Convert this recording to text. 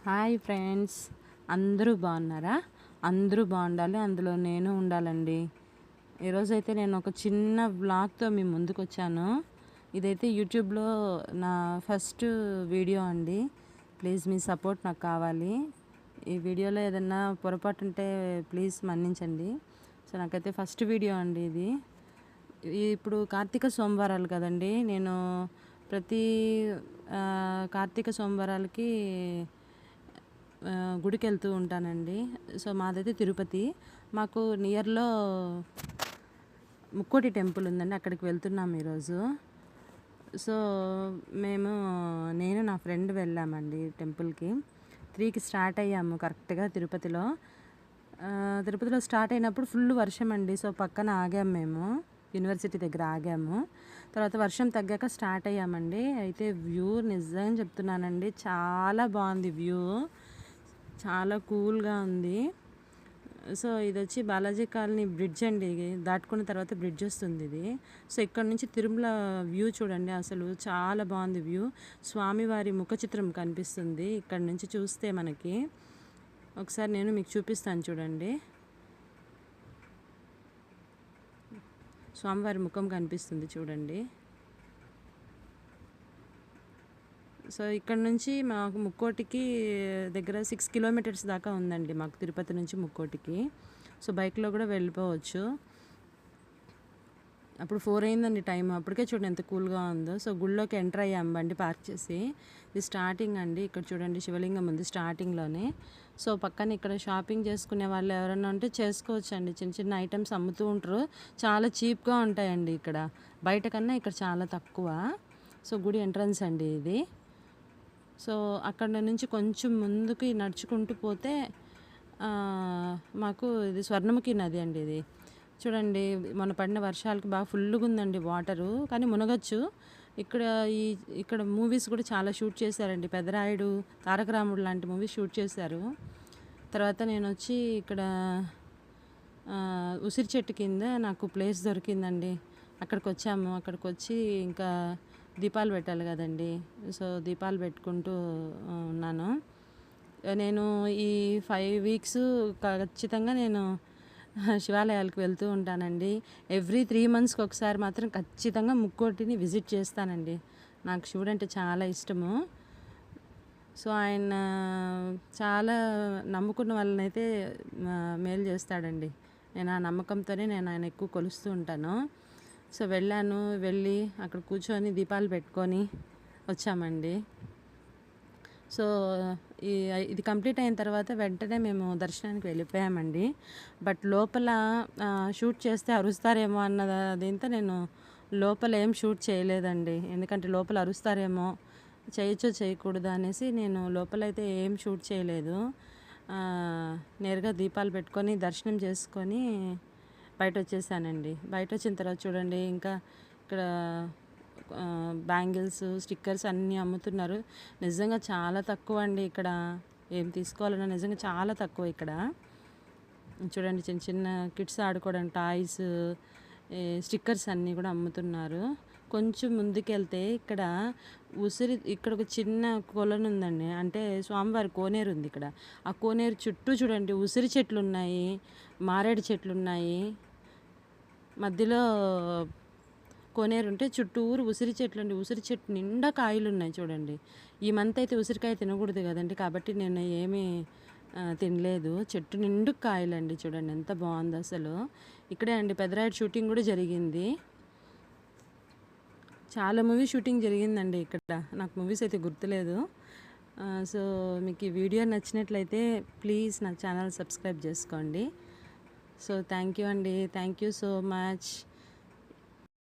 Hi friends, అందరూ బాగున్నారా? అందరూ బాగుండాలి, అందులో నేను ఉండాలండి. ఈరోజైతే నేను ఒక చిన్న వ్లాగ్తో మీ ముందుకు వచ్చాను. ఇదైతే యూట్యూబ్లో నా ఫస్ట్ వీడియో అండి. ప్లీజ్ మీ సపోర్ట్ నాకు కావాలి. ఈ వీడియోలో ఏదన్నా పొరపాటు ఉంటే ప్లీజ్ మన్నించండి. సో నాకైతే ఫస్ట్ వీడియో అండి ఇది. ఇప్పుడు కార్తీక సోమవారాలు కదండి. నేను ప్రతి కార్తీక సోమవారాలకి గుడికి వెళ్తూ ఉంటానండి. సో మాదైతే తిరుపతి. మాకు నియర్లో ముక్కోటి టెంపుల్ ఉందండి, అక్కడికి వెళ్తున్నాం ఈరోజు. సో నేను నా ఫ్రెండ్ వెళ్ళామండి టెంపుల్కి. 3కి స్టార్ట్ అయ్యాము కరెక్ట్గా తిరుపతిలో. స్టార్ట్ అయినప్పుడు ఫుల్ వర్షం అండి. సో పక్కన ఆగాము, మేము యూనివర్సిటీ దగ్గర ఆగాము. తర్వాత వర్షం తగ్గాక స్టార్ట్ అయ్యామండి. అయితే వ్యూ నిజంగా చెప్తున్నానండి, చాలా బాగుంది వ్యూ, చాలా కూల్గా ఉంది. సో ఇది వచ్చి బాలాజీ కాలనీ బ్రిడ్జ్ అండి. దాటుకున్న తర్వాత బ్రిడ్జ్ వస్తుంది ఇది. సో ఇక్కడ నుంచి తిరుమల వ్యూ చూడండి, అసలు చాలా బాగుంది వ్యూ. స్వామివారి ముఖ చిత్రం కనిపిస్తుంది ఇక్కడ నుంచి చూస్తే మనకి. ఒకసారి నేను మీకు చూపిస్తాను చూడండి. స్వామివారి ముఖం కనిపిస్తుంది చూడండి. సో ఇక్కడ నుంచి మాకు ముక్కోటికి దగ్గర 6 కిలోమీటర్స్ దాకా ఉందండి మాకు తిరుపతి నుంచి ముక్కోటికి. సో బైక్లో కూడా వెళ్ళిపోవచ్చు. అప్పుడు 4 అయిందండి టైం, అప్పటికే చూడండి ఎంత కూల్గా ఉందో. సో గుళ్ళోకి ఎంటర్ అయ్యాం బండి పార్క్ చేసి. ఇది స్టార్టింగ్ అండి, ఇక్కడ చూడండి శివలింగం ఉంది స్టార్టింగ్లోనే. సో పక్కన ఇక్కడ షాపింగ్ చేసుకునే వాళ్ళు ఎవరైనా ఉంటే చేసుకోవచ్చు అండి. చిన్న చిన్న ఐటమ్స్ అమ్ముతూ ఉంటారు, చాలా చీప్గా ఉంటాయండి ఇక్కడ. బయట కన్నా ఇక్కడ చాలా తక్కువ. సో గుడి ఎంట్రన్స్ అండి ఇది. సో అక్కడ నుంచి కొంచెం ముందుకి నడుచుకుంటూ పోతే మాకు ఇది స్వర్ణముఖి నది అండి. ఇది చూడండి, మొన్న పడిన వర్షాలకి బాగా ఫుల్గా ఉందండి వాటరు, కానీ మునగచ్చు. ఇక్కడ మూవీస్ కూడా చాలా షూట్ చేశారండి. పెదరాయుడు, తారక రాముడు లాంటి మూవీస్ షూట్ చేశారు. తర్వాత నేను వచ్చి ఇక్కడ ఉసిరి చెట్టు కింద నాకు ప్లేస్ దొరికిందండి, అక్కడికి వచ్చాము. అక్కడికి వచ్చి ఇంకా దీపాలు పెట్టాలి కదండి. సో దీపాలు పెట్టుకుంటూ ఉన్నాను. నేను ఈ 5 వీక్స్ ఖచ్చితంగా నేను శివాలయాలకు వెళ్తూ ఉంటానండి. ఎవ్రీ 3 మంత్స్కి ఒకసారి మాత్రం ఖచ్చితంగా ముక్కోటిని విజిట్ చేస్తానండి. నాకు శివుడు అంటే చాలా ఇష్టము. సో ఆయన చాలా నమ్ముకున్న వాళ్ళనైతే మేలు చేస్తాడండి. నేను ఆ నమ్మకంతోనే ఆయన ఎక్కువ కొలుస్తూ ఉంటాను. సో వెళ్ళి అక్కడ కూర్చొని దీపాలు పెట్టుకొని వచ్చామండి. సో ఇది కంప్లీట్ అయిన తర్వాత వెంటనే మేము దర్శనానికి వెళ్ళిపోయామండి. బట్ లోపల షూట్ చేస్తే అరుస్తారేమో అన్న దీంతో నేను లోపల ఏం షూట్ చేయలేదండి. ఎందుకంటే లోపల అరుస్తారేమో, చేయొచ్చో చేయకూడదు అనేసి నేను లోపలైతే ఏం షూట్ చేయలేదు. నేరుగా దీపాలు పెట్టుకొని దర్శనం చేసుకొని బయట వచ్చేసానండి. బయట వచ్చిన తర్వాత చూడండి, ఇంకా ఇక్కడ బ్యాంగిల్స్, స్టిక్కర్స్ అన్నీ అమ్ముతున్నారు. నిజంగా చాలా తక్కువ అండి ఇక్కడ. ఏం తీసుకోవాలన్నా నిజంగా చాలా తక్కువ ఇక్కడ. చూడండి, చిన్న చిన్న కిడ్స్ ఆడుకోవడానికి టాయ్స్, స్టిక్కర్స్ అన్నీ కూడా అమ్ముతున్నారు. కొంచెం ముందుకెళ్తే ఇక్కడ ఒక చిన్న కొలను ఉందండి. అంటే స్వామివారి కోనేరు ఉంది ఇక్కడ. ఆ కోనేరు చుట్టూ చూడండి ఉసిరి చెట్లు ఉన్నాయి, మారేడు చెట్లు ఉన్నాయి. మధ్యలో కోనేరు ఉంటే చుట్టూరు ఉసిరి చెట్లు అండి. ఉసిరి చెట్టు నిండా కాయలు ఉన్నాయి చూడండి. ఈ మంత్ అయితే ఉసిరికాయ తినకూడదు కదండి, కాబట్టి నేను ఏమీ తినలేదు. చెట్టు నిండు కాయలండి, చూడండి ఎంత బాగుంది అసలు. ఇక్కడే అండి పెదరాయుడు షూటింగ్ కూడా జరిగింది. చాలా మూవీ షూటింగ్ జరిగిందండి ఇక్కడ. నాకు మూవీస్ అయితే గుర్తులేదు. సో మీకు ఈ వీడియో నచ్చినట్లయితే ప్లీజ్ నా ఛానల్ సబ్స్క్రైబ్ చేసుకోండి. సో థ్యాంక్ యూ అండి, థ్యాంక్ యూ సో మచ్.